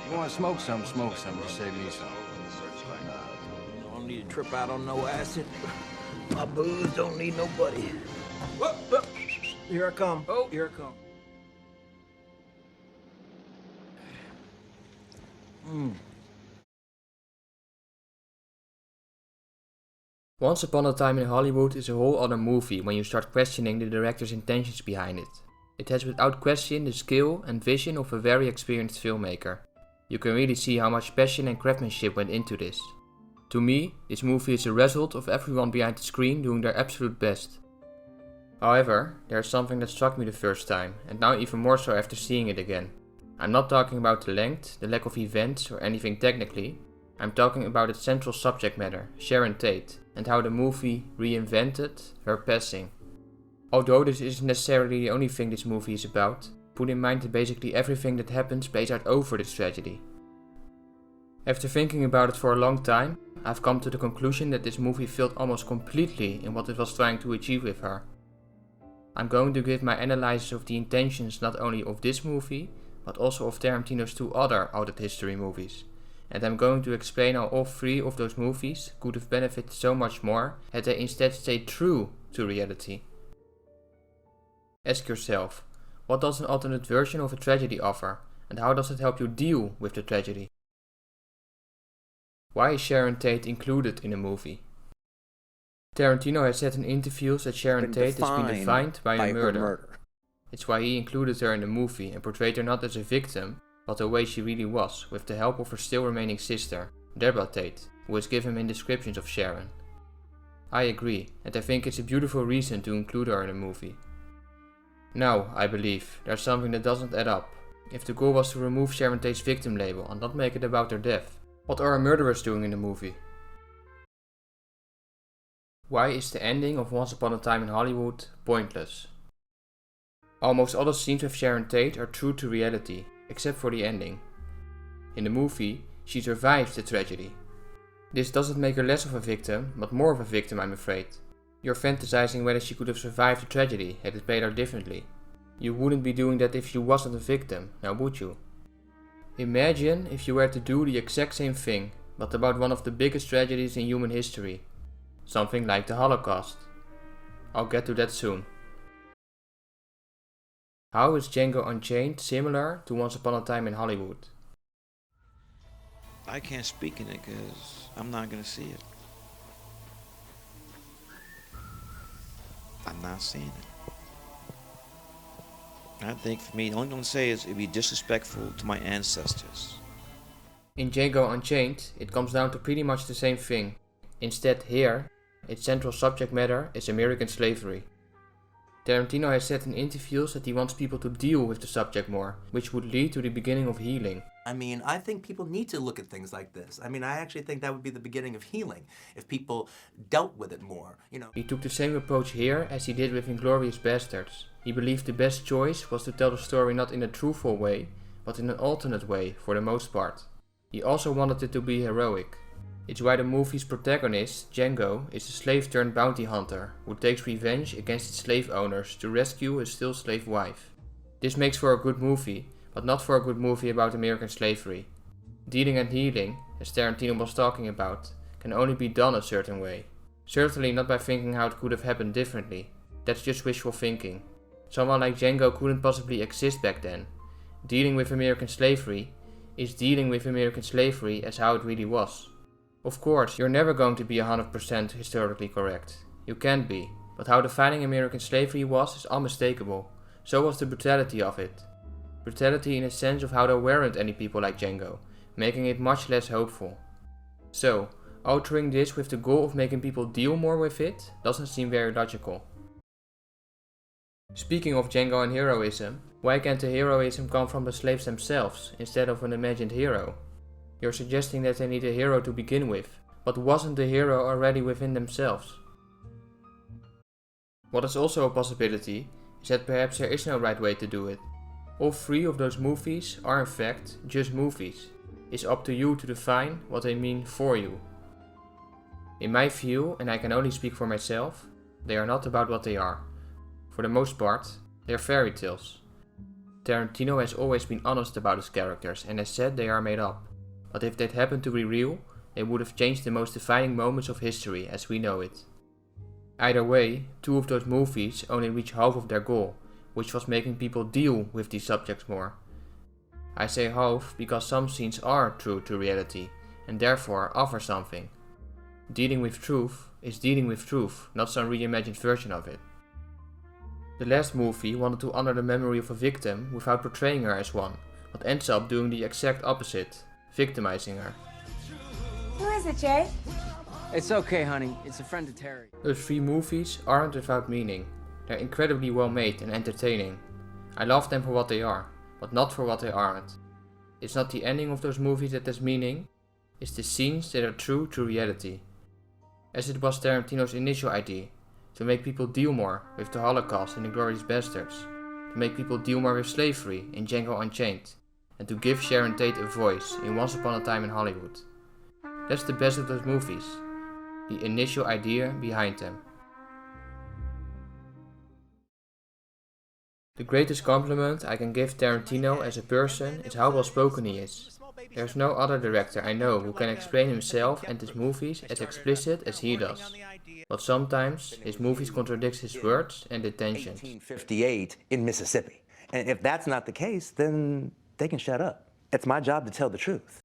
You want to smoke some, just save me some. I don't need to trip out on no acid. My booze don't need nobody. Whoop, whoop. Here I come. Oh, here I come. Once Upon a Time in Hollywood is a whole other movie when you start questioning the director's intentions behind it. It has without question the skill and vision of a very experienced filmmaker. You can really see how much passion and craftsmanship went into this. To me, this movie is a result of everyone behind the screen doing their absolute best. However, there is something that struck me the first time, and now even more so after seeing it again. I'm not talking about the length, the lack of events or anything technically. I'm talking about its central subject matter, Sharon Tate, and how the movie reinvented her passing. Although this isn't necessarily the only thing this movie is about, put in mind that basically everything that happens plays out over this tragedy. After thinking about it for a long time, I've come to the conclusion that this movie failed almost completely in what it was trying to achieve with her. I'm going to give my analysis of the intentions not only of this movie, but also of Tarantino's two other alternate history movies. And I'm going to explain how all three of those movies could have benefited so much more had they instead stayed true to reality. Ask yourself, what does an alternate version of a tragedy offer, and how does it help you deal with the tragedy? Why is Sharon Tate included in a movie? Tarantino has said in interviews that Sharon Tate has been defined by a murder. It's why he included her in the movie and portrayed her not as a victim, but the way she really was, with the help of her still remaining sister, Deborah Tate, who has given him descriptions of Sharon. I agree, and I think it's a beautiful reason to include her in the movie. Now, I believe, there's something that doesn't add up. If the goal was to remove Sharon Tate's victim label and not make it about her death, what are her murderers doing in the movie? Why is the ending of Once Upon a Time in Hollywood pointless? Almost all the scenes with Sharon Tate are true to reality, except for the ending. In the movie, she survives the tragedy. This doesn't make her less of a victim, but more of a victim, I'm afraid. You're fantasizing whether she could have survived the tragedy had it played out differently. You wouldn't be doing that if you wasn't a victim, now would you? Imagine if you were to do the exact same thing, but about one of the biggest tragedies in human history. Something like the Holocaust. I'll get to that soon. How is Django Unchained similar to Once Upon a Time in Hollywood? I can't speak in it because I'm not going to see it. I'm not seeing it. I think for me, the only thing to say is it'd be disrespectful to my ancestors. In Django Unchained, it comes down to pretty much the same thing. Instead, here, its central subject matter is American slavery. Tarantino has said in interviews that he wants people to deal with the subject more, which would lead to the beginning of healing. I mean, I think people need to look at things like this. I mean, I actually think that would be the beginning of healing, if people dealt with it more, you know. He took the same approach here as he did with Inglourious Basterds. He believed the best choice was to tell the story not in a truthful way, but in an alternate way for the most part. He also wanted it to be heroic. It's why the movie's protagonist, Django, is a slave turned bounty hunter who takes revenge against its slave owners to rescue his still slave wife. This makes for a good movie, but not for a good movie about American slavery. Dealing and healing, as Tarantino was talking about, can only be done a certain way. Certainly not by thinking how it could have happened differently. That's just wishful thinking. Someone like Django couldn't possibly exist back then. Dealing with American slavery is dealing with American slavery as how it really was. Of course, you're never going to be 100% historically correct. You can't be. But how defining American slavery was is unmistakable. So was the brutality of it. Brutality in a sense of how there weren't any people like Django, making it much less hopeful. So, altering this with the goal of making people deal more with it doesn't seem very logical. Speaking of Django and heroism, why can't the heroism come from the slaves themselves instead of an imagined hero? You're suggesting that they need a hero to begin with, but wasn't the hero already within themselves? What is also a possibility is that perhaps there is no right way to do it. All three of those movies are in fact just movies. It's up to you to define what they mean for you. In my view, and I can only speak for myself, they are not about what they are. For the most part, they are fairy tales. Tarantino has always been honest about his characters and has said they are made up, but if they'd happened to be real, they would have changed the most defining moments of history as we know it. Either way, 2 of those movies only reach half of their goal, which was making people deal with these subjects more. I say half because some scenes are true to reality, and therefore offer something. Dealing with truth is dealing with truth, not some reimagined version of it. The last movie wanted to honor the memory of a victim without portraying her as one, but ends up doing the exact opposite, victimizing her. Who is it, Jay? It's okay, honey. It's a friend of Terry. Those 3 movies aren't without meaning. They're incredibly well made and entertaining. I love them for what they are, but not for what they aren't. It's not the ending of those movies that has meaning, it's the scenes that are true to reality. As it was Tarantino's initial idea, to make people deal more with the Holocaust in Inglourious Basterds, to make people deal more with slavery in Django Unchained, and to give Sharon Tate a voice in Once Upon a Time in Hollywood. That's the best of those movies, the initial idea behind them. The greatest compliment I can give Tarantino as a person is how well spoken he is. There's no other director I know who can explain himself and his movies as explicit as he does. But sometimes his movies contradict his words and intentions. 1858 in Mississippi. And if that's not the case, then they can shut up. It's my job to tell the truth.